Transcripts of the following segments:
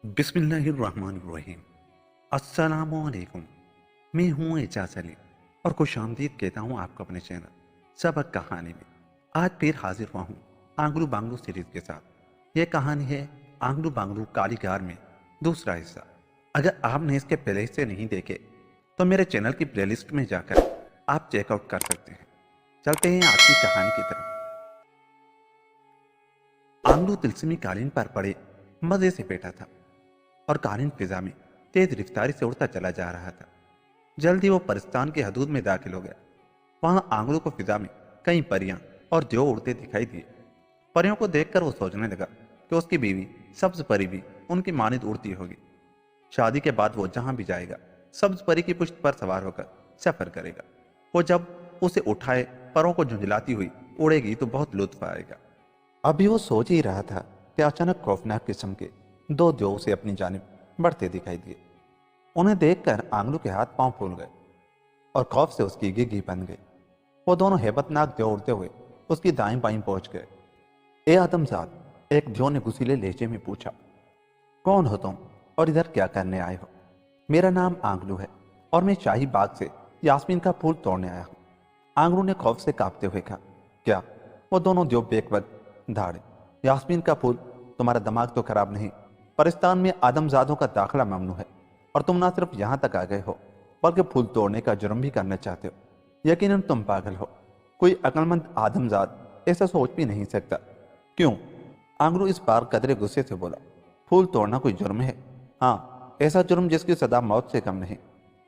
بسم اللہ الرحمن الرحیم۔ السلام علیکم، میں ہوں اعجاز علی اور خوش آمدید کہتا ہوں آپ کو اپنے چینل سبق کہانی میں۔ آج پھر حاضر ہوا ہوں آنگلو بانگلو سیریز کے ساتھ۔ یہ کہانی ہے آنگلو بانگلو کالیگار میں دوسرا حصہ۔ اگر آپ نے اس کے پہلے حصے نہیں دیکھے تو میرے چینل کی پلے لسٹ میں جا کر آپ چیک آؤٹ کر سکتے ہیں۔ چلتے ہیں آج کی کہانی کی طرف۔ آنگلو تلسمی قالین پر پڑے مزے سے بیٹھا تھا اور قالین فضا میں تیز رفتاری سے اڑتا چلا جا رہا تھا۔ جلدی وہ پرستان کے حدود میں داخل ہو گیا۔ وہاں آنگلوں کو فضا میں کئی پریاں اور دیو اڑتے دکھائی دیے۔ پریوں کو دیکھ کر وہ سوچنے لگا کہ اس کی بیوی سبز پری بھی ان کی مانند اڑتی ہوگی۔ شادی کے بعد وہ جہاں بھی جائے گا سبز پری کی پشت پر سوار ہو کر سفر کرے گا۔ وہ جب اسے اٹھائے پروں کو جھنجھلاتی ہوئی اڑے گی تو بہت لطف آئے گا۔ ابھی وہ سوچ ہی رہا تھا کہ اچانک خوفناک قسم کے دو دیو اسے اپنی جانب بڑھتے دکھائی دیے۔ انہیں دیکھ کر آنگلو کے ہاتھ پاؤں پھول گئے اور خوف سے اس کی گھی بن گئی۔ وہ دونوں ہیبت ناک دیو اڑتے ہوئے اس کی دائیں بائیں پہنچ گئے۔ اے آدمزاد، ایک دیو نے غصیلے لہجے میں پوچھا، کون ہو تم اور ادھر کیا کرنے آئے ہو؟ میرا نام آنگلو ہے اور میں شاہی باغ سے یاسمین کا پھول توڑنے آیا ہوں۔ آنگلو نے خوف سے کانپتے ہوئے کہا، کیا؟ وہ دونوں دیو بیک وقت دھاڑے، یاسمین کا پھول؟ تمہارا دماغ تو خراب نہیں؟ پرستان میں آدمزادوں کا داخلہ ممنوع ہے اور تم نہ صرف یہاں تک آ گئے ہو بلکہ پھول توڑنے کا جرم بھی کرنا چاہتے ہو۔ یقیناً تم پاگل ہو، کوئی عقلمند آدمزاد ایسا سوچ بھی نہیں سکتا۔ کیوں؟ آنگلو اس بار قدرے غصے سے بولا، پھول توڑنا کوئی جرم ہے؟ ہاں، ایسا جرم جس کی سزا موت سے کم نہیں۔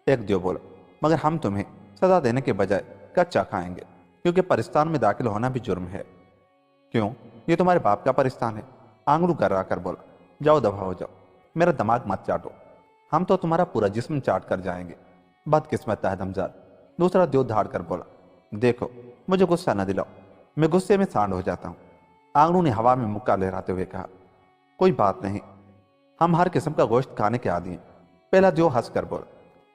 ایک دیو بولا، مگر ہم تمہیں سزا دینے کے بجائے کچا کھائیں گے کیونکہ پرستان میں داخل ہونا بھی جرم ہے۔ کیوں؟ یہ تمہارے باپ کا پرستان ہے۔ آنگلو گرا کر بولا، جاؤ دفع ہو جاؤ، میرا دماغ مت چاٹو، ہم تو تمہارا پورا جسم چاٹ کر جائیں گے۔ بدقسمت آدمزاد، دوسرا دیو دھاڑ کر بولا، دیکھو مجھے غصہ نہ دلاؤ، میں غصے میں سانڈ ہو جاتا ہوں۔ آنگلو نے ہوا میں مکہ لہراتے ہوئے کہا، کوئی بات نہیں، ہم ہر قسم کا گوشت کھانے کے عادی ہیں۔ پہلا دیو ہنس کر بولا۔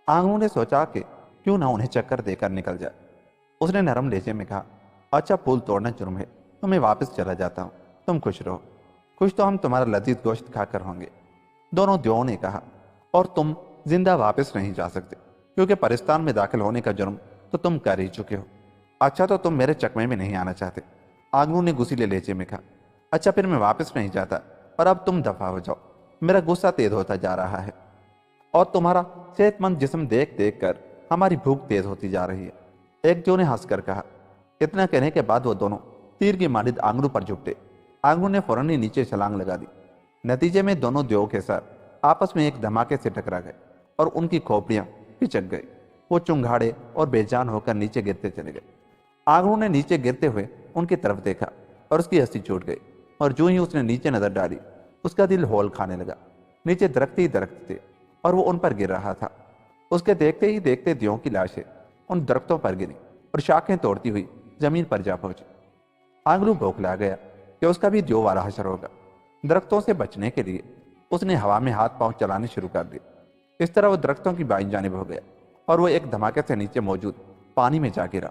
آنگلو نے سوچا کہ کیوں نہ انہیں چکر دے کر نکل جائے۔ اس نے نرم لہجے میں کہا، اچھا پھول توڑنا جرم ہے تو میں واپس چلا جاتا ہوں، تم خوش رہو۔ خوش تو ہم تمہارا لذیذ گوشت کھا کر ہوں گے۔ دونوں دیووں نے کہا، اور تم زندہ واپس نہیں جا سکتے کیونکہ پرستان میں داخل ہونے کا جرم تو تم کر ہی چکے ہو۔ اچھا تو تم میرے چکمے میں نہیں آنا چاہتے؟ آنگلو نے غصیلے لہجے میں کہا، اچھا پھر میں واپس نہیں جاتا اور اب تم دفع ہو جاؤ، میرا غصہ تیز ہوتا جا رہا ہے اور تمہارا صحت مند جسم دیکھ دیکھ کر ہماری بھوک تیز ہوتی جا رہی ہے۔ ایک دیو نے ہنس کر کہا۔ اتنا کہنے کے بعد وہ دونوں تیر کی مانند آنگلو پر جھپٹے۔ آنگلو نے فوراً ہی نیچے چھلانگ لگا دی۔ نتیجے میں دونوں دیو کے سر آپس میں ایک دھماکے سے ٹکرا گئے اور ان کی کھوپڑیاں پچک گئی۔ وہ چنگھاڑے اور بے جان ہو کر نیچے گرتے چلے گئے۔ آنگلو نے نیچے گرتے ہوئے ان کی طرف دیکھا اور اس کی ہنسی چھوٹ گئی، اور جو ہی اس نے نیچے نظر ڈالی اس کا دل ہول کھانے لگا۔ نیچے درخت ہی درخت تھے اور وہ ان پر گر رہا تھا۔ اس کے دیکھتے ہی دیکھتے دیو کی لاشیں ان درختوں پر گری اور شاخیں توڑتی ہوئی زمین پر جا پہنچی۔ آنگلو بوکھلا گیا کہ اس کا بھی دیو والا حشر ہوگا۔ درختوں سے بچنے کے لیے اس نے ہوا میں ہاتھ پاؤں چلانے شروع کر دیے۔ اس طرح وہ درختوں کی بائیں جانب ہو گیا اور وہ ایک دھماکے سے نیچے موجود پانی میں جا گرا۔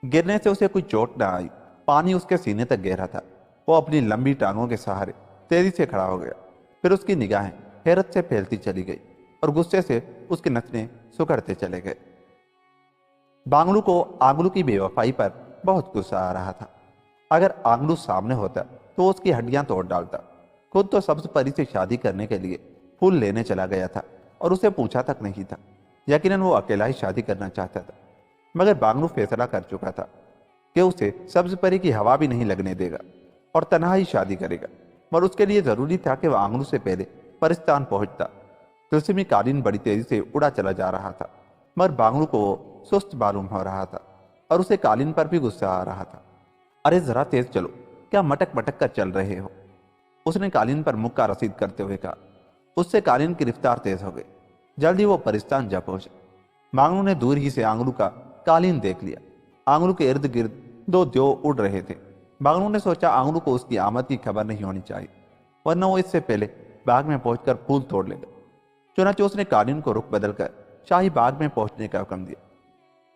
گرنے سے اسے کوئی چوٹ نہ آئی، پانی اس کے سینے تک گہرا تھا۔ وہ اپنی لمبی ٹانگوں کے سہارے تیزی سے کھڑا ہو گیا، پھر اس کی نگاہیں حیرت سے پھیلتی چلی گئی اور غصے سے اس کے نتنے سکڑتے چلے گئے۔ بانگلو کو آنگلو کی بے وفائی پر بہت غصہ آ رہا تھا۔ اگر آنگلو سامنے ہوتا تو اس کی ہڈیاں توڑ ڈالتا۔ خود تو سبز پری سے شادی کرنے کے لیے پھول لینے چلا گیا تھا اور اسے پوچھا تک نہیں تھا۔ یقیناً وہ اکیلا ہی شادی کرنا چاہتا تھا، مگر بانگلو فیصلہ کر چکا تھا کہ اسے سبز پری کی ہوا بھی نہیں لگنے دے گا اور تنہا ہی شادی کرے گا، اور اس کے لیے ضروری تھا کہ وہ آنگلو سے پہلے پرستان پہنچتا۔ تلسمی قالین بڑی تیزی سے اڑا چلا جا رہا تھا، مگر بانگلو کو وہ سست معلوم ہو رہا تھا اور اسے قالین پر بھی غصہ آ رہا تھا۔ ارے ذرا تیز چلو، کیا مٹک مٹک کر چل رہے ہو؟ اس نے قالین پر مکہ رسید کرتے ہوئے کہا۔ اس سے قالین کی رفتار تیز ہو گئی، جلدی وہ پرستان جا پہنچے۔ بانگلو نے دور ہی سے آنگلو کا قالین دیکھ لیا۔ آنگلو کے ارد گرد دو دیو اڑ رہے تھے۔ بانگلو نے سوچا آنگلو کو اس کی آمد کی خبر نہیں ہونی چاہیے، ورنہ وہ اس سے پہلے باغ میں پہنچ کر پھول توڑ لے گا۔ چنانچہ اس نے قالین کو رخ بدل کر شاہی باغ میں پہنچنے کا حکم دیا۔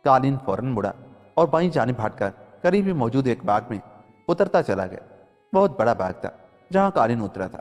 قالین فوراً مڑا اور بائیں جانب ہٹ کر قریب ہی موجود ایک باغ میں اترتا چلا گیا۔ بہت بڑا باغ تھا جہاں قالین اترا تھا،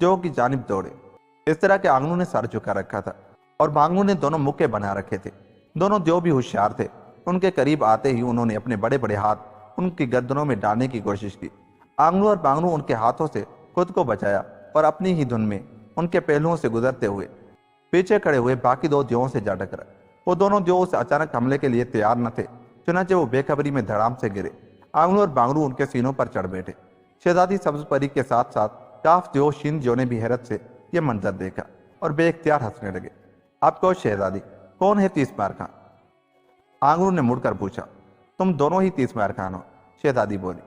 جو کی جانب دوڑے۔ اس طرح کہ آنگنوں نے سر جھکا رکھا تھا اور بانگلو نے دونوں مکے بنا رکھے تھے۔ دونوں دیو بھی ہوشیار تھے۔ ان کے قریب آتے ہی انہوں نے اپنے بڑے بڑے ہاتھ ان کی گردنوں میں ڈالنے کی کوشش کی۔ آنگلو اور بانگلو ان کے ہاتھوں سے خود کو بچایا اور اپنی ہی دھن میں ان کے پہلوؤں سے گزرتے ہوئے پیچھے کھڑے ہوئے باقی دو دیووں سے جا ٹکرا۔ وہ دونوں دیو اس اچانک حملے کے لیے تیار نہ تھے، چنانچہ وہ بے خبری میں دھڑام سے گرے۔ آنگلو اور بانگلو ان کے سینوں پر چڑھ بیٹھے۔ شہزادی سبز پری کے ساتھ ساتھ کاف دیو شین دیو نے بھی حیرت سے یہ منظر دیکھا اور بے اختیار ہنسنے لگے۔ اب کہو شہزادی، کون ہے 30 مار خان؟ آنگلو نے مڑ کر پوچھا۔ تم دونوں ہی 30 مار خان ہو، شہزادی بولی۔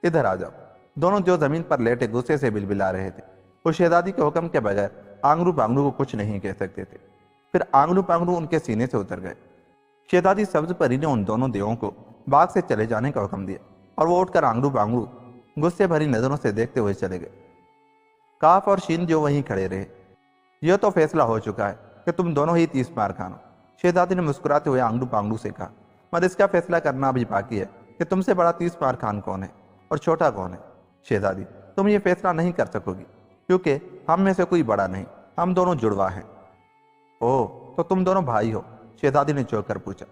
ادھر آ جاؤ۔ دونوں جو زمین پر لیٹے غصے سے بلبلا رہے تھے۔ وہ شہزادی کے حکم کے بغیر آنگلو بانگلو کو کچھ نہیں کہہ سکتے تھے۔ پھر آنگلو بانگلو ان کے سینے سے اتر گئے۔ شہزادی سبز پری نے ان دونوں دیووں کو باغ سے چلے جانے کا حکم دیا اور وہ اٹھ کر آنگلو بانگلو غصے بھری نظروں سے دیکھتے ہوئے چلے گئے۔ کاف اور شین جو وہیں کھڑے رہے۔ یہ تو فیصلہ ہو چکا ہے کہ تم دونوں ہی 30 مار خان ہو، شہزادی نے مسکراتے ہوئے آنگلو بانگلو سے کہا، مگر اس کا فیصلہ کرنا ابھی باقی ہے کہ تم سے بڑا 30 مار خان کون ہے اور چھوٹا کون ہے۔ شہزادی، تم یہ فیصلہ نہیں کر سکو گی کیونکہ ہم میں سے کوئی بڑا نہیں، ہم دونوں جڑوا ہیں۔ اوہ، تو تم دونوں بھائی ہو؟ شہزادی نے چونک کر پوچھا۔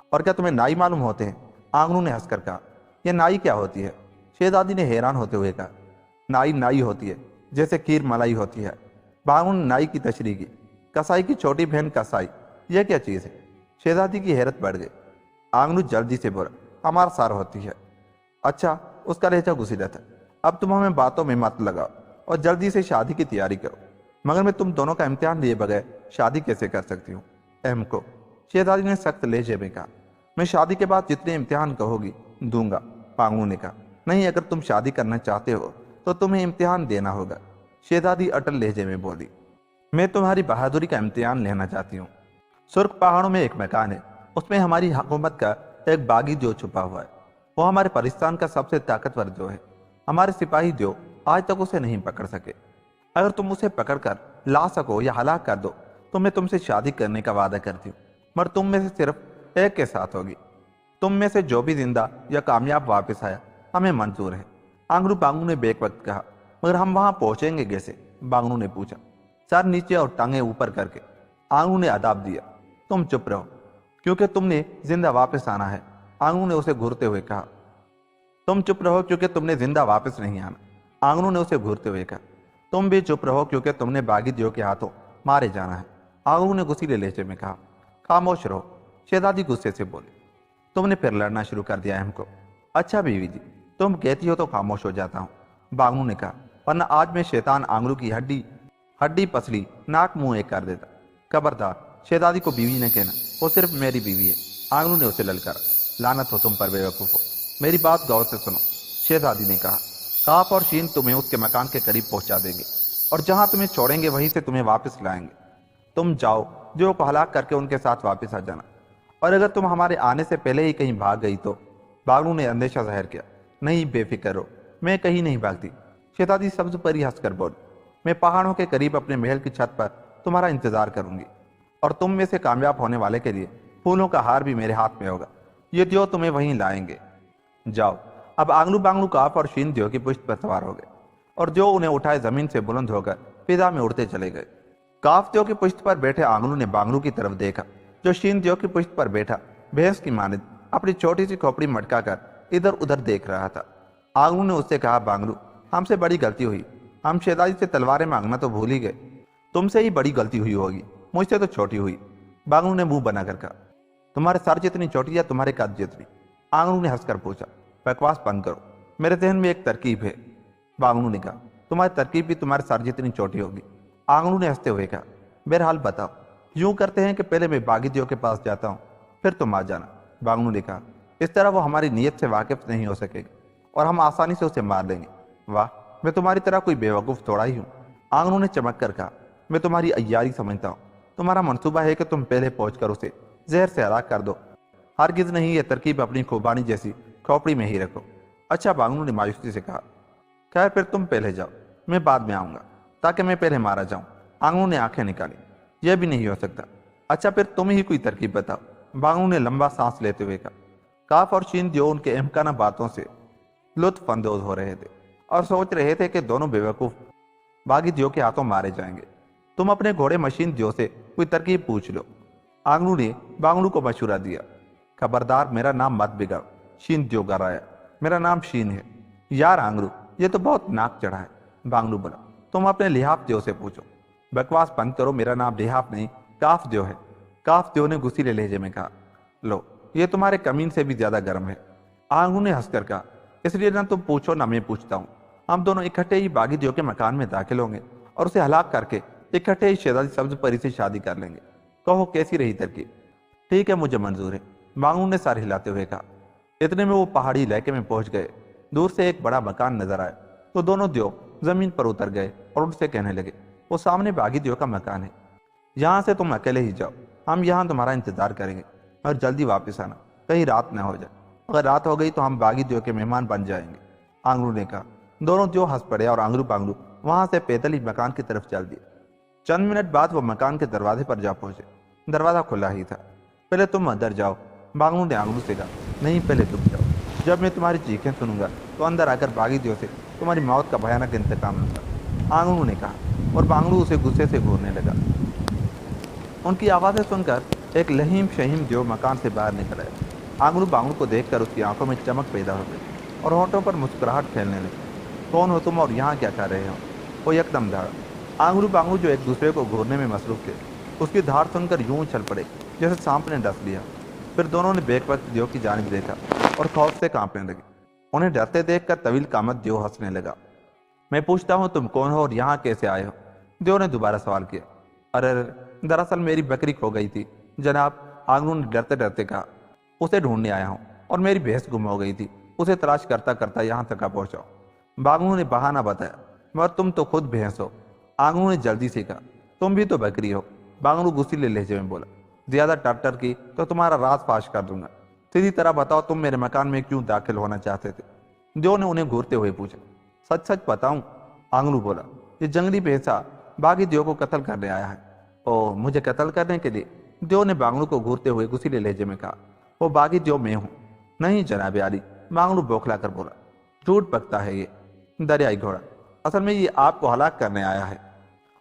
اور کیا تمہیں نائی معلوم ہوتے ہیں؟ آنگلو نے ہنس کر کہا۔ یہ نائی کیا ہوتی ہے؟ شہزادی نے حیران ہوتے ہوئے کہا۔ نائی نائی ہوتی ہے جیسے کھیر ملائی ہوتی ہے۔ بانگلو نے نائی کی تشریح کی۔ کسائی کی چھوٹی بہن کسائی، یہ کیا چیز ہے؟ شہزادی کی حیرت بڑھ گئی۔ آنگلو جلدی سے بولا، ہمارا سار ہوتی ہے۔ اچھا، اس کا لہجہ غصیلا تھا۔ اب تم ہمیں باتوں میں مت لگاؤ اور جلدی سے شادی کی تیاری کرو، مگر میں تم دونوں کا امتحان لیے بغیر شادی کیسے کر سکتی ہوں؟ اہم کو، شہزادی نے سخت لہجے میں کہا۔ میں شادی کے بعد جتنے امتحان کہو گی دوں گا، بانگلو نے کہا۔ نہیں، اگر تم شادی کرنا چاہتے ہو تو تمہیں امتحان دینا ہوگا، شہزادی اٹل لہجے میں بولی۔ میں تمہاری بہادری کا امتحان لینا چاہتی ہوں۔ سرخ پہاڑوں میں ایک مکان ہے، اس میں ہماری حکومت کا ایک باغی دیو چھپا ہوا ہے۔ وہ ہمارے پرستان کا سب سے طاقتور دیو ہے۔ ہمارے سپاہی دیو آج تک اسے نہیں پکڑ سکے۔ اگر تم اسے پکڑ کر لا سکو یا ہلاک کر دو تو میں تم سے شادی کرنے کا وعدہ کرتی ہوں، مگر تم میں سے صرف ایک کے ساتھ ہوگی۔ تم میں سے جو بھی زندہ یا کامیاب واپس آیا ہمیں منظور ہے۔ آنگلو بانگلو نے بیک وقت کہا۔ مگر ہم وہاں پہنچیں گے کیسے؟ بانگلو نے پوچھا۔ سر نیچے اور ٹانگیں اوپر کر کے، آنگلو نے آداب دیا۔ تم چپ رہو کیونکہ تم نے زندہ واپس آنا ہے، آنگلو نے اسے گھورتے ہوئے کہا۔ تم چپ رہو کیونکہ تم نے زندہ واپس نہیں آنا، آنگلو نے اسے گھورتے ہوئے کہا۔ تم بھی چپ رہو کیونکہ تم نے باغی دیو کے ہاتھوں مارے جانا ہے، آنگلو نے غصیلے لہجے میں کہا۔ خاموش رہو، شہزادی غصے سے بولی۔ تم نے پھر لڑنا شروع کر دیا ہم کو۔ اچھا بیوی جی، تم کہتی ہو تو خاموش ہو جاتا ہوں، بانگلو نے کہا، ورنہ آج میں شیطان آنگلو کی ہڈی پسلی ناک منہ ایک کر دیتا۔ خبردار، شہزادی کو بیوی نہ کہنا، وہ صرف میری بیوی ہے، آنگلو نے اسے للکارا۔ لعنت ہو تم پر بے وقوف ہو، میری بات غور سے سنو، شہزادی نے کہا۔ کاف اور شین تمہیں اس کے مکان کے قریب پہنچا دیں گے اور جہاں تمہیں چھوڑیں گے وہیں سے تمہیں واپس لائیں گے۔ تم جاؤ، دیو کو ہلاک کر کے ان کے ساتھ واپس آ جانا، اور اگر تم ہمارے آنے سے پہلے ہی کہیں بھاگ گئی تو۔ بانگلو نے اندیشہ ظاہر کیا۔ نہیں، بے فکر ہو، میں کہیں نہیں بھاگتی، شہزادی سبز پری ہنس کر بولی۔ میں پہاڑوں کے قریب اپنے محل کی چھت پر تمہارا انتظار کروں گی، اور تم میں سے کامیاب ہونے والے کے لیے پھولوں کا ہار بھی میرے ہاتھ میں ہوگا، یہ دیو تمہیں وہیں لائیں گے۔ جاؤ۔ اب آنگلو بانگلو کاف اور شین دیو کی پشت پر سوار ہو گئے اور جو انہیں اٹھائے زمین سے بلند ہو کر فضا میں اڑتے چلے گئے۔ کاف دیو کی پشت پر بیٹھے آنگلو نے بانگلو کی طرف دیکھا جو شین دیو کی پشت پر بیٹھا بھینس کی مانند اپنی چھوٹی سی کھوپڑی مٹکا کر ادھر ادھر دیکھ رہا تھا۔ آنگلو نے اس سے کہا، بانگلو، ہم سے بڑی غلطی ہوئی، ہم شہزادی سے تلواریں مانگنا تو بھول ہی گئے۔ تم سے ہی بڑی غلطی ہوئی ہوگی، مجھ سے تو چھوٹی ہوئی، بانگلو نے منہ بنا کر کہا۔ تمہارے سر جتنی چھوٹی یا تمہارے قد جتنی؟ آنگلو نے ہنس کر پوچھا۔ بکواس بند کرو، میرے ذہن میں ایک ترکیب ہے، بانگلو نے کہا۔ تمہاری ترکیب بھی تمہارے سر جتنی چھوٹی ہوگی، آنگلو نے ہنستے ہوئے کہا۔ بہرحال بتاؤ، یوں کرتے ہیں کہ پہلے میں باغی دیو کے پاس جاتا ہوں، پھر تم آ جانا، بانگلو نے کہا۔ اس طرح وہ ہماری نیت سے واقف نہیں ہو سکے گا اور ہم آسانی سے اسے مار لیں گے۔ واہ، میں تمہاری طرح کوئی بے وقوف تھوڑا ہی ہوں، آنگلو نے چمک کر کہا۔ میں تمہاری عیاری سمجھتا ہوں، تمہارا منصوبہ ہے کہ تم پہلے پہنچ کر اسے زہر سے ہلاک کر دو۔ ہرگز نہیں، یہ ترکیب اپنی خوبانی جیسی کھوپڑی میں ہی رکھو۔ اچھا، بانگلو نے مایوسی سے کہا۔ خیر، پھر تم پہلے جاؤ، میں بعد میں آؤں گا، تاکہ میں پہلے مارا جاؤں، آنگلو نے آنکھیں نکالی۔ یہ بھی نہیں ہو سکتا۔ اچھا، پھر تم ہی کوئی ترکیب بتاؤ، بانگلو نے لمبا سانس لیتے ہوئے کہا۔ کاف اور شین دیو ان کے احمقانہ باتوں سے لطف اندوز ہو رہے تھے اور سوچ رہے تھے کہ دونوں بے وقوف باغی دیو کے ہاتھوں مارے جائیں گے۔ تم اپنے گھوڑے مشین دیو سے کوئی ترکیب پوچھ لو۔ آنگلو نے بانگلو کو مشورہ دیا۔ خبردار میرا نام مت بگاڑ، شین دیو گرایا۔ میرا نام شین ہے۔ یار آنگلو، یہ تو بہت ناک چڑھا ہے، بانگلو بولا۔ تم اپنے لحاف دیو سے پوچھو۔ بکواس بند کرو، میرا نام لحاف نہیں کاف دیو ہے، کاف دیو نے غصیلے لہجے میں کہا۔ لو، یہ تمہارے کمین سے بھی زیادہ گرم ہے، آنگلو نے ہنس کر کہا۔ اس لیے نہ تم پوچھو نہ میں پوچھتا ہوں، ہم دونوں اکٹھے ہی باغی دیو کے مکان میں داخل ہوں گے اور اسے ہلاک کر کے اکٹھے ہی شہزادی سبز پری سے شادی کر لیں گے۔ کہو کیسی رہی ترکیب؟ ٹھیک ہے، مجھے منظور ہے، بانگلو نے سر ہلاتے ہوئے کہا۔ اتنے میں وہ پہاڑی علاقے میں پہنچ گئے۔ دور سے ایک بڑا مکان نظر آیا تو دونوں دیو زمین پر اتر گئے اور ان سے کہنے لگے، وہ سامنے باغی دیو کا مکان ہے، یہاں سے تم اکیلے ہی جاؤ، ہم یہاں تمہارا انتظار کریں گے اور جلدی واپس آنا، کہیں رات نہ ہو جائے، اگر رات ہو گئی تو ہم باغی دیو کے مہمان بن جائیں گے، آنگلو نے کہا۔ دونوں دیو ہنس پڑے اور آنگلو بانگلو وہاں سے پیدل ہی مکان کی طرف چل دیے۔ چند منٹ بعد وہ مکان کے دروازے پر جا پہنچے۔ دروازہ کھلا ہی تھا۔ پہلے تم اندر جاؤ، بانگلو نے آنگلو سے کہا۔ نہیں، پہلے تم جاؤ، جب میں تمہاری چیخیں سنوں گا تو اندر آ کر باغی دیو سے تمہاری موت کا بھیانک انتقام لوں گا، آنگلو نے کہا، اور بانگلو اسے غصے سے گھورنے لگا۔ ان کی آوازیں سن کر ایک لہیم شہیم دیو مکان سے باہر نکل آیا۔ آنگلو بانگلو کو دیکھ کر اس کی آنکھوں میں چمک پیدا ہو گئی اور ہونٹوں پر مسکراہٹ پھیلنے لگی۔ کون ہو تم اور یہاں کیا کر رہے ہو؟ وہ یکدم دھاڑا۔ آنگلو بانگلو جو ایک دوسرے کو گھورنے میں مصروف تھے، اس کی دھاڑ سن کر یوں چل پڑے جیسے سانپ نے ڈس لیا۔ پھر دونوں نے بیک وقت دیو کی جانب دیکھا اور خوف سے کانپنے لگے۔ انہیں ڈرتے دیکھ کر طویل قامت دیو ہنسنے لگا۔ میں پوچھتا ہوں تم کون ہو اور یہاں کیسے آئے ہو؟ دیو نے دوبارہ سوال کیا۔ ارے دراصل میری بکری کھو گئی تھی جناب، آنگلو نے ڈرتے ڈرتے کہا۔ اسے ڈھونڈنے آیا ہوں اور میری بھینس گم ہو گئی تھی، اسے تلاش کرتا کرتا یہاں تک آ پہنچا ہوں، بانگلو نے بہانہ بتایا۔ مگر تم تو خود بھینس ہو، آنگلو نے جلدی سے کہا۔ تم بھی تو بکری ہو، بانگلو غصیلے لہجے میں بولا۔ زیادہ ٹر کی تو تمہارا راز فاش کر دوں گا، سیدھی طرح بتاؤ تم میرے مکان میں کیوں داخل ہونا چاہتے تھے؟ دیو نے انہیں گھورتے ہوئے پوچھا۔ سچ سچ بتاؤں، آنگلو بولا۔ یہ جنگلی بھینسا باغی دیو کو قتل کرنے آیا ہے۔ او، مجھے قتل کرنے کے لیے؟ دیو نے بانگلو کو گھورتے ہوئے غصیلے لہجے میں کہا۔ وہ باغی دیو میں ہوں۔ نہیں جناب عالی، بانگلو بوکھلا کر بولا۔ جھوٹ بکتا ہے یہ دریائی گھوڑا، اصل میں یہ آپ کو ہلاک کرنے آیا ہے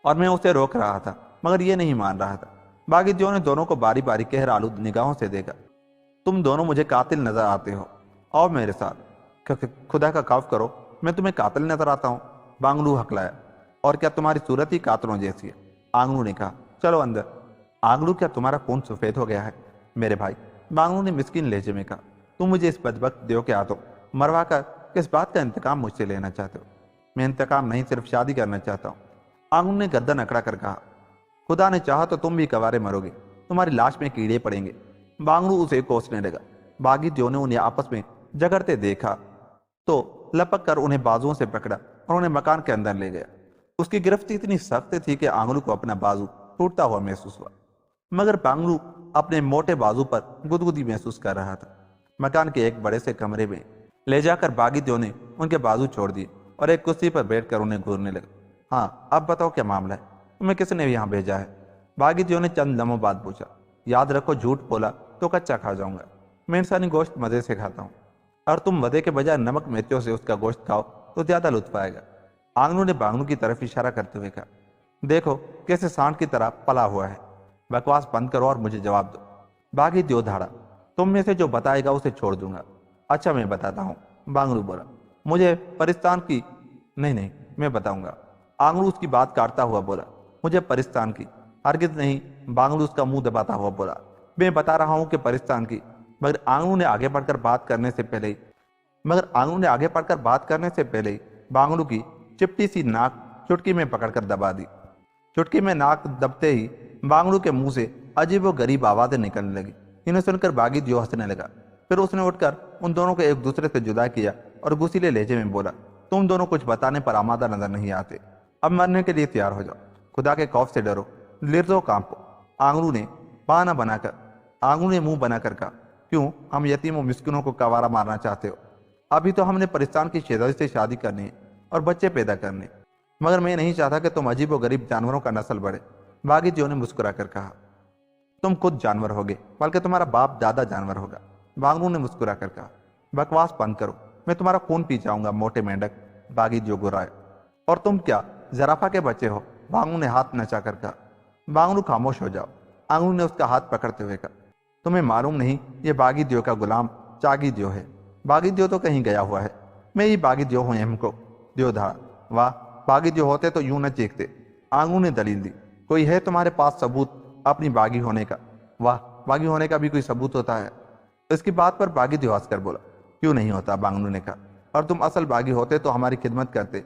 اور میں اسے روک رہا تھا مگر یہ نہیں مان رہا تھا۔ باغی دیو نے دونوں کو باری باری قہر آلود نگاہوں سے دیکھا۔ تم دونوں مجھے قاتل نظر آتے ہو، آؤ میرے ساتھ، خدا کا خوف کرو، میں تمہیں قاتل نظر آتا ہوں، بانگلو ہکلایا۔ اور کیا تمہاری صورت ہی قاتلوں جیسی ہے؟ آنگلو نے کہا۔ چلو اندر۔ آنگلو، کیا تمہارا خون سفید ہو گیا ہے میرے بھائی؟ بانگلو نے مسکین لہجے میں کہا۔ تم مجھے اس بدبخت دیو کے ہاتھوں مروا کر کس بات کا انتقام مجھ سے لینا چاہتے ہو؟ میں انتقام نہیں، صرف شادی کرنا چاہتا ہوں، آنگلو نے گردن اکڑا کر کہا۔ خدا نے چاہا تو تم بھی کوارے مرو گے، تمہاری لاش میں کیڑے پڑیں گے، بانگلو اسے کوسنے لگا۔ باغی دیو نے انہیں آپس میں جگڑتے دیکھا تو لپک کر انہیں بازوؤں سے پکڑا اور انہیں مکان کے اندر لے گیا۔ اس کی گرفت اتنی سخت تھی کہ آنگلو کو اپنا بازو ٹوٹتا ہوا محسوس ہوا، مگر بانگلو اپنے موٹے بازو پر گدگدی محسوس کر رہا تھا۔ مکان کے ایک بڑے سے کمرے میں لے جا کر باغی دیو نے ان کے بازو چھوڑ دیے اور ایک کرسی پر بیٹھ کر انہیں گھورنے لگا۔ ہاں، اب بتاؤ کیا معاملہ ہے، تمہیں کس نے یہاں بھیجا ہے؟ باغی دیو نے چند لمحوں بعد پوچھا۔ یاد رکھو، جھوٹ بولا تو کچا کھا جاؤں گا، میں انسانی گوشت مزے سے کھاتا ہوں، اور تم ودے کے بجائے نمک مرچوں سے اس کا گوشت کھاؤ تو زیادہ لطف آئے گا، آنگلو نے بانگلو کی طرف اشارہ کرتے ہوئے کہا۔ دیکھو کیسے سانڈ کی طرح پلا ہوا ہے، بکواس بند کرو اور مجھے جواب دو، باغی دیو دھاڑا۔ تم میں سے جو بتائے گا اسے چھوڑ دوں گا۔ اچھا میں بتاتا ہوں، بانگلو بولا۔ مجھے پرستان کی نہیں، میں بتاؤں گا، آنگلو اس کی بات کاٹتا ہوا بولا۔ مجھے پرستان کی ہرگز نہیں، بانگلو اس کا منہ دباتا ہوا بولا۔ میں بتا رہا ہوں کہ پرستان کی، مگر آنگلو نے آگے بڑھ کر بات کرنے سے پہلے ہی بانگلو کی چپٹی سی ناک چٹکی میں پکڑ کر دبا دی۔ چٹکی میں ناک دبتے ہی بانگلو کے منہ سے عجیب و غریب آوازیں نکلنے لگی۔ انہیں سن کر باغی دیو ہنسنے لگا۔ پھر اس نے اٹھ کر ان دونوں کو ایک دوسرے سے جدا کیا اور غصیلے لہجے میں بولا، تم دونوں کچھ بتانے پر آمادہ نظر نہیں آتے، اب مرنے کے لیے تیار ہو جاؤ، خدا کے خوف سے ڈرو، لرزو کانپو۔ آنگلو نے منہ بنا کر کہا۔ کیوں، ہم یتیم و مسکینوں کو کوارا مارنا چاہتے ہو؟ ابھی تو ہم نے پرستان کی شہزادی سے شادی کرنی ہے اور بچے پیدا کرنے، مگر میں نہیں چاہتا کہ تم عجیب و غریب جانوروں کا نسل بڑھے، باغی دیو نے مسکرا کر کہا۔ تم خود جانور ہوگے، بلکہ تمہارا باپ دادا جانور ہوگا، بانگلو نے مسکرا کر کہا۔ بکواس بند کرو، میں تمہارا خون پی جاؤں گا موٹے مینڈک، باغی دیو گرایا۔ اور تم کیا زرافہ کے بچے ہو، بانگلو نے ہاتھ نچا کر کہا۔ بانگلو خاموش ہو جاؤ، آنگلو نے اس کا ہاتھ پکڑتے ہوئے کہا۔ تمہیں معلوم نہیں یہ باغی دیو کا غلام چاگی دیو ہے؟ باغی دیو تو کہیں گیا ہوا ہے، میں ہی باغی دیو ہوں ہم کو۔ دیو دھڑا، واہ، باغی دیو ہوتے تو یوں نہ چیختے۔ آنگلو نے دلیل دی، کوئی ہے تمہارے پاس ثبوت اپنی باغی ہونے کا؟ واہ، باغی ہونے کا بھی کوئی ثبوت ہوتا ہے؟ اس کی بات پر باغی دیو ہنس کر بولا، کیوں نہیں ہوتا؟ بانگلو نے کہا، اور تم اصل باغی ہوتے تو ہماری خدمت کرتے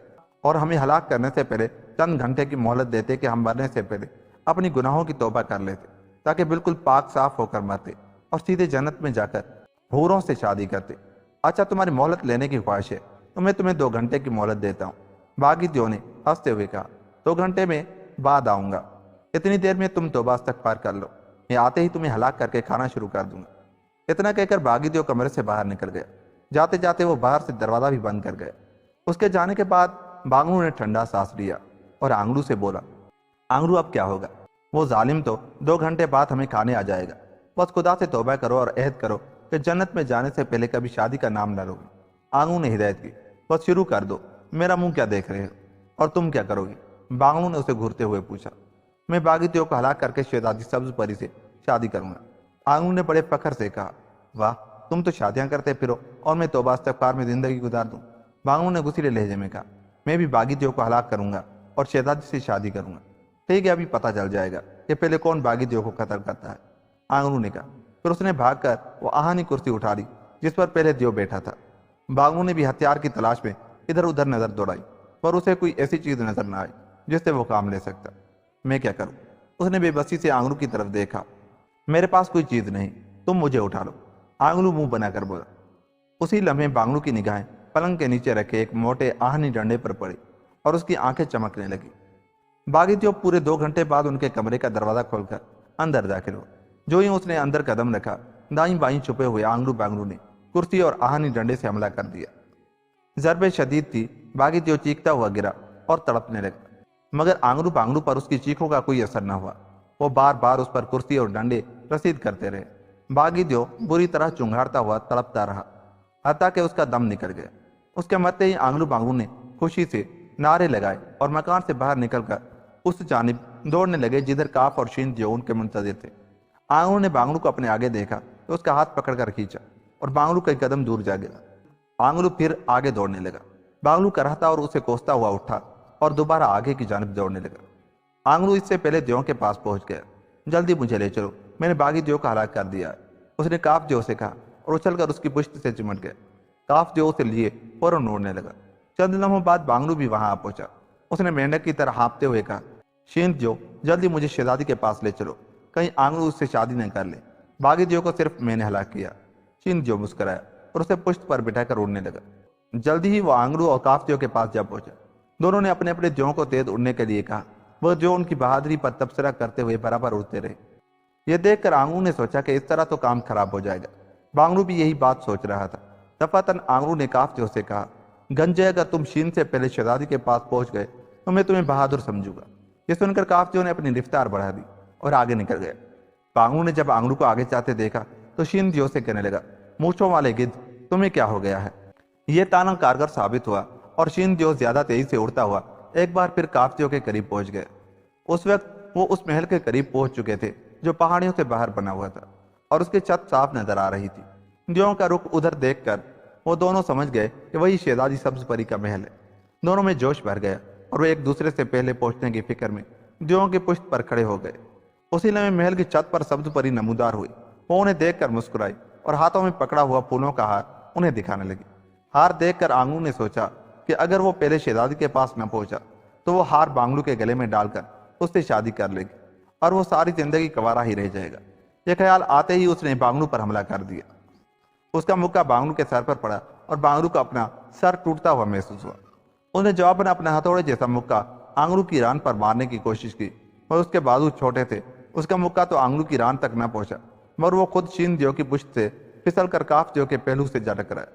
اور ہمیں ہلاک کرنے سے پہلے چند گھنٹے کی مہلت دیتے کہ ہم مرنے سے پہلے اپنی گناہوں کی توبہ کر لیتے، تاکہ بالکل پاک صاف ہو کر مرتے اور سیدھے جنت میں جا کر حوروں سے شادی کرتے۔ اچھا، تمہاری مہلت لینے کی خواہش ہے تو میں تمہیں 2 گھنٹے کی مہلت دیتا ہوں۔ باغی دیو نے ہنستے ہوئے کہا، 2 گھنٹے میں بعد آؤں گا، اتنی دیر میں تم توبہ استغفار کر لو، میں آتے ہی تمہیں ہلاک کر کے کھانا شروع کر دوں گا۔ اتنا کہہ کر باغی دیو کمرے سے باہر نکل گیا۔ جاتے جاتے وہ باہر سے دروازہ بھی بند کر گیا۔ اس کے جانے کے بعد بانگلو نے ٹھنڈا سانس لیا اور آنگلو سے بولا، آنگلو اب کیا ہوگا؟ وہ ظالم تو 2 گھنٹے بعد ہمیں کھانے آ جائے گا۔ بس خدا سے توبہ کرو اور عہد کرو کہ جنت میں جانے سے پہلے کبھی شادی کا نام نہ لو گے۔ آنگلو نے ہدایت کی، بس شروع کر دو، میرا منہ کیا دیکھ رہے ہو؟ اور تم کیا کرو گی؟ بانگلو نے اسے گھورتے ہوئے پوچھا۔ میں باغی دیو کو ہلاک کر کے شہزادی سبز پری سے شادی کروں گا۔ آنگلو نے بڑے فخر سے کہا، واہ، تم تو شادیاں کرتے پھرو اور میں توبہ استغفار میں زندگی گزار دوں۔ بانگلو نے غصیلے لہجے میں کہا، میں بھی باغی دیو کو ہلاک کروں گا اور شہزادی سے شادی کروں گا۔ ٹھیک ہے، ابھی پتہ چل جائے گا کہ پہلے کون باغی دیو کو قتل کرتا ہے، آنگلو نے کہا۔ پھر اس نے بھاگ کر وہ آہنی کرسی اٹھا لی جس پر پہلے دیو بیٹھا تھا۔ بانگلو نے بھی ہتھیار کی تلاش میں ادھر ادھر نظر دوڑائی، پر اسے کوئی ایسی چیز نظر نہ آئی جس سے وہ کام لے سکتا۔ میں کیا کروں؟ اس نے بے بسی سے آنگلو کی طرف دیکھا۔ میرے پاس کوئی چیز نہیں، تم مجھے اٹھا لو، آنگلو منہ بنا کر بولا۔ اسی لمحے بانگلو کی نگاہیں پلنگ کے نیچے رکھے ایک موٹے آہنی ڈنڈے پر پڑی اور اس کی آنکھیں چمکنے لگی۔ باغی دیو پورے 2 گھنٹے بعد ان کے کمرے کا دروازہ کھول کر اندر داخل ہوا۔ جو ہی اس نے اندر قدم رکھا، دائیں بائیں چھپے ہوئے آنگلو بانگلو نے کرسی اور آہنی ڈنڈے سے حملہ کر دیا۔ ضربیں شدید تھی، باغی دیو چیختا ہوا گرا اور تڑپنے لگا، مگر آنگلو بانگلو پر اس کی چیخوں کا کوئی اثر نہ ہوا۔ وہ بار بار اس پر کرسی اور ڈنڈے رسید کرتے رہے۔ باغی دیو بری طرح چنگھاڑتا ہوا تڑپتا رہا، حتیٰ کہ اس کا دم نکل گیا۔ اس کے مرتے ہی آنگلو بانگلو نے خوشی سے نعرے لگائے اور مکان سے باہر نکل کر اس جانب دوڑنے لگے جدھر کاف اور شین دیو ان کے منتظر تھے۔ آنگلو نے بانگلو کو اپنے آگے دیکھا تو اس کا ہاتھ پکڑ کر کھینچا اور بانگلو کئی قدم دور جا گیا۔ آنگلو پھر آگے دوڑنے لگا۔ بانگلو کرہتا اور اسے کوستا ہوا اٹھا اور دوبارہ آگے کی جانب دوڑنے لگا۔ آنگلو اس سے پہلے دیو کے پاس پہنچ گیا۔ جلدی مجھے لے چلو، میں نے باغی دیو کا ہلاک کر دیا ہے، اس نے کاف دیو سے کہا اور اچھل کر اس کی پشت سے چمٹ گیا۔ کاف دیو اسے لیے فوراً اڑنے لگا۔ چند لمحوں بعد بانگلو بھی وہاں آ پہنچا۔ اس نے مینڈک کی طرح ہانپتے ہوئے کہا، شین دیو، جلدی مجھے شہزادی کے پاس لے چلو، کہیں آنگلو اس سے شادی نہ کر لے۔ باغی دیو کو صرف میں نے ہلاک کیا۔ شین دیو مسکرایا اور اسے پشت پر بٹھا کر اڑنے لگا۔ جلدی ہی وہ آنگلو اور کاف دیو کے پاس جا پہنچا۔ دونوں نے اپنے اپنے دیو کو تیز اڑنے کے لیے کہا۔ وہ جو ان کی بہادری پر تبصرہ کرتے ہوئے برابر اڑتے رہے۔ یہ دیکھ کر آنگلو نے سوچا کہ اس طرح تو کام خراب ہو جائے گا۔ بانگلو بھی یہی بات سوچ رہا تھا۔ دفعتاً آنگلو نے کاف دیو سے کہا، گنجے اگر تم شین سے پہلے شہزادی کے پاس پہنچ گئے تو میں تمہیں بہادر سمجھوں گا۔ یہ سن کر کاف دیو نے اپنی رفتار بڑھا دی اور آگے نکل گیا۔ بانگلو نے جب آنگلو کو آگے جاتے دیکھا تو شین دیو سے کہنے لگا، مونچھوں والے گدھ، تمہیں کیا ہو گیا ہے؟ یہ تانا کارگر ثابت ہوا اور شین دیو زیادہ تیزی سے اڑتا ہوا ایک بار پھر کاف دیو کے قریب پہنچ گئے۔ اس وقت وہ اس محل کے قریب پہنچ چکے تھے جو پہاڑیوں سے باہر بنا ہوا تھا اور اس کی چھت صاف نظر آ رہی تھی۔ دیووں کا رخ ادھر دیکھ کر وہ دونوں سمجھ گئے کہ وہی شہزادی سبز پری کا محل ہے۔ دونوں میں جوش بھر گیا اور وہ ایک دوسرے سے پہلے پہنچنے کی فکر میں دیووں کی پشت پر کھڑے ہو گئے۔ اسی لمحے محل کی چھت پر سبز پری نمودار ہوئی۔ وہ انہیں دیکھ کر مسکرائی اور ہاتھوں میں پکڑا ہوا پھولوں کا ہار انہیں دکھانے لگی۔ ہار دیکھ کر آنگلو نے سوچا کہ اگر وہ پہلے شہزادی کے پاس نہ پہنچا تو وہ ہار بانگلو کے گلے میں ڈال کر اس سے شادی کر لے گی اور وہ ساری زندگی کنوارا ہی رہ جائے گا۔ یہ خیال آتے ہی اس نے بانگلو پر حملہ کر دیا۔ اس کا مکہ بانگلو کے سر پر پڑا اور بانگلو کا اپنا سر ٹوٹتا ہوا محسوس ہوا۔ اس نے جواباً اپنا ہتھوڑے جیسا مکہ آنگلو کی ران پر مارنے کی کوشش کی، اور اس کے بازو چھوٹے تھے۔ اس کا مکہ تو آنگلو کی ران تک نہ پہنچا، مگر وہ خود شین دیو کی پشت سے پھسل کر کاف دیو کے پہلو سے جا ٹکرایا۔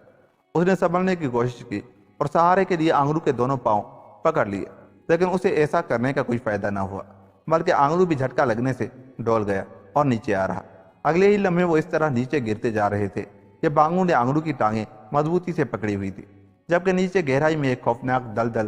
اس نے سنبھلنے کی کوشش کی اور سہارے کے لیے آنگلو کے دونوں پاؤں پکڑ لیے، لیکن اسے ایسا کرنے کا کوئی فائدہ نہ ہوا، بلکہ آنگلو بھی جھٹکا لگنے سے ڈول گیا اور نیچے آ رہا۔ اگلے ہی لمحے وہ اس طرح نیچے گرتے جا رہے تھے کہ بانگلو نے آنگلو کی ٹانگیں مضبوطی سے پکڑی ہوئی تھی، جبکہ نیچے گہرائی میں ایک خوفناک دلدل